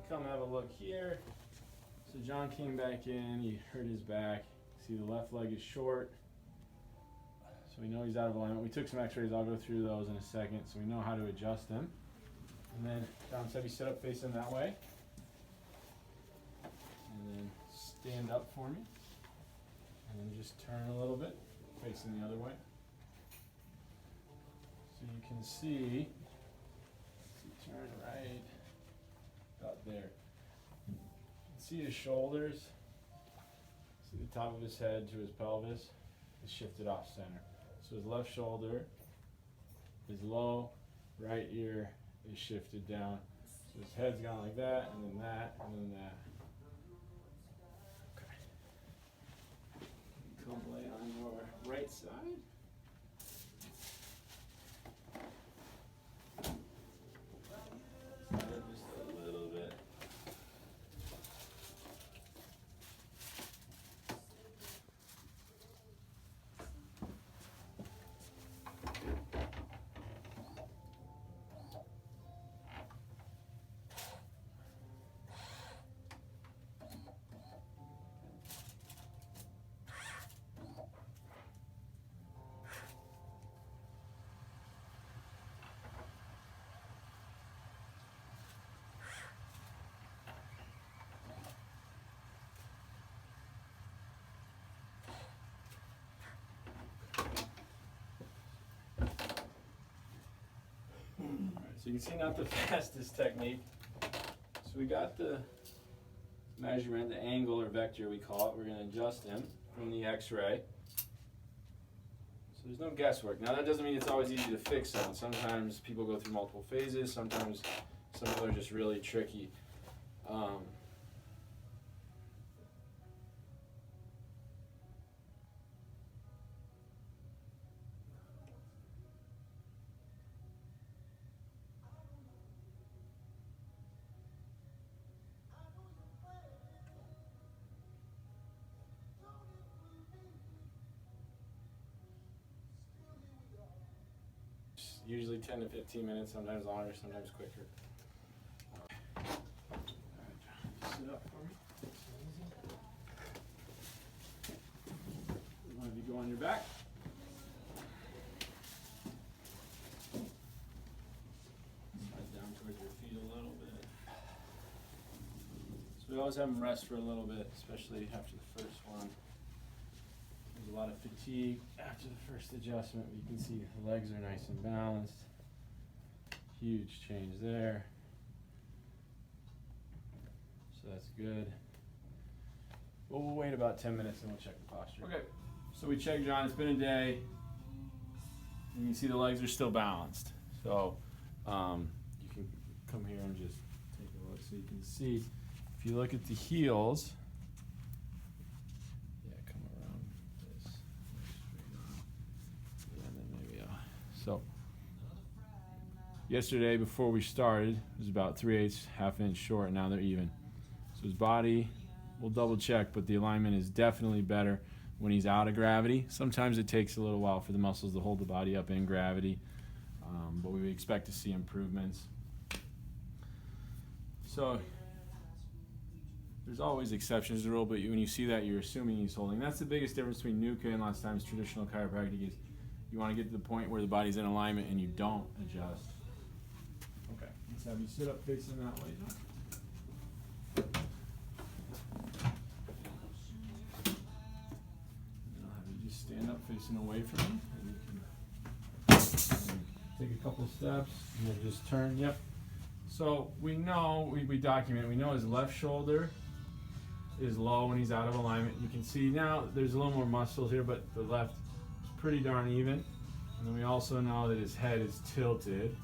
come have a look here. So John came back in, he hurt his back. See, the left leg is short. So we know he's out of alignment. We took some x-rays, I'll go through those in a second, so we know how to adjust him. And then John said we sit up facing that way. And then stand up for me. And then just turn a little bit, facing the other way. So you can see, turn right about there. You can see his shoulders, see the top of his head to his pelvis is shifted off center. So his left shoulder is low, right ear is shifted down. So his head's gone like that, and then that, and then that. Okay. Come lay on your right side. Just a little bit. So you can see not the fastest technique. So we got the measurement, the angle or vector we call it. We're going to adjust him from the x-ray. So there's no guesswork. Now that doesn't mean it's always easy to fix someone. Sometimes people go through multiple phases. Sometimes some people are just really tricky. Usually 10 to 15 minutes, sometimes longer, sometimes quicker. All right, John, sit up for me. You want to go on your back? Slide down towards your feet a little bit. So we always have them rest for a little bit, especially after the first one. There's a lot of fatigue after the first adjustment. You can see the legs are nice and balanced. Huge change there. So that's good. Well, we'll wait about 10 minutes and we'll check the posture. Okay, so we checked John. It's been a day. And you can see the legs are still balanced. So you can come here and just take a look so you can see. If you look at the heels, so yesterday before we started, it was about 3/8, half inch short. Now they're even. So his body, we'll double check, but the alignment is definitely better when he's out of gravity. Sometimes it takes a little while for the muscles to hold the body up in gravity, but we expect to see improvements. So there's always exceptions to the rule, but when you see that, you're assuming he's holding. That's the biggest difference between NUCCA and lots of times traditional chiropractic is you want to get to the point where the body's in alignment and you don't adjust. Okay, let's have you sit up facing that way, John. And I'll have you just stand up facing away from me. And you can take a couple steps and then just turn. Yep. So we know, we document, we know his left shoulder is low when he's out of alignment. You can see now there's a little more muscle here, but the left pretty darn even. And then we also know that his head is tilted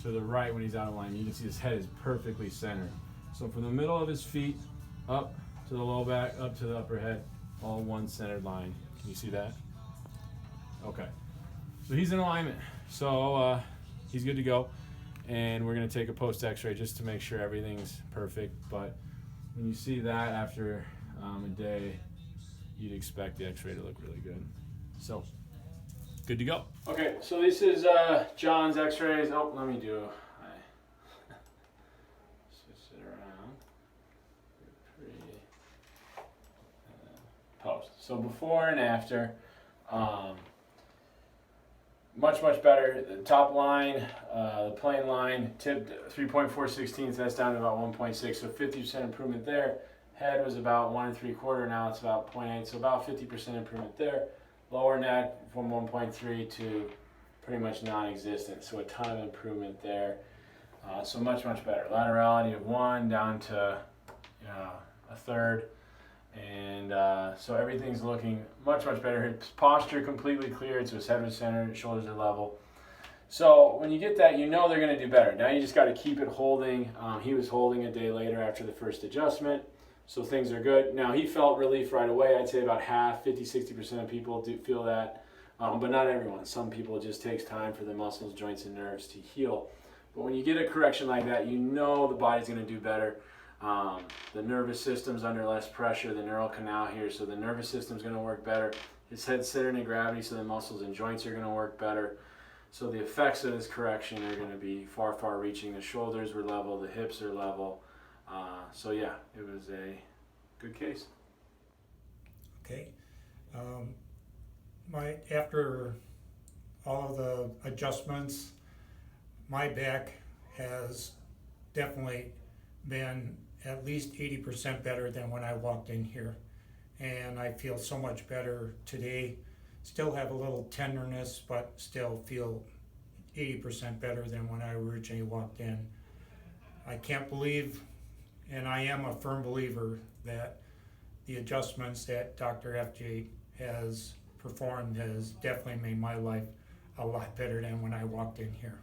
to the right when he's out of alignment. You can see his head is perfectly centered. So from the middle of his feet up to the low back, up to the upper head, all one centered line. Can you see that? Okay. So he's in alignment. So he's good to go. And we're going to take a post x-ray just to make sure everything's perfect. But when you see that after a day, you'd expect the x-ray to look really good. So, good to go. Okay, so this is John's x-rays. Oh, let me do switch it around. post. So before and after, much better. The top line, the plane line tipped 3.416, that's down to about 1.6, so 50% improvement there. Head was about 1 3/4, now it's about 0.8, so about 50% improvement there. Lower neck from 1.3 to pretty much non-existent, so a ton of improvement there. So much better. Laterality of 1 down to a third, and so everything's looking much better. His posture completely cleared, so his head was centered, his shoulders are level. So when you get that, you know they're going to do better. Now you just got to keep it holding. He was holding a day later after the first adjustment, so things are good. Now he felt relief right away. I'd say about half, 50-60% of people do feel that, but not everyone. Some people, it just takes time for the muscles, joints, and nerves to heal. But when you get a correction like that, you know the body's going to do better. The nervous system's under less pressure, the neural canal here, so the nervous system's going to work better. His head's centered in gravity, so the muscles and joints are going to work better. So the effects of this correction are going to be far reaching. The shoulders were level, the hips are level. So yeah, it was a good case. Okay. After all of the adjustments, my back has definitely been at least 80% better than when I walked in here. And I feel so much better today. Still have a little tenderness, but still feel 80% better than when I originally walked in. I can't believe, and I am a firm believer, that the adjustments that Dr. FJ has performed has definitely made my life a lot better than when I walked in here.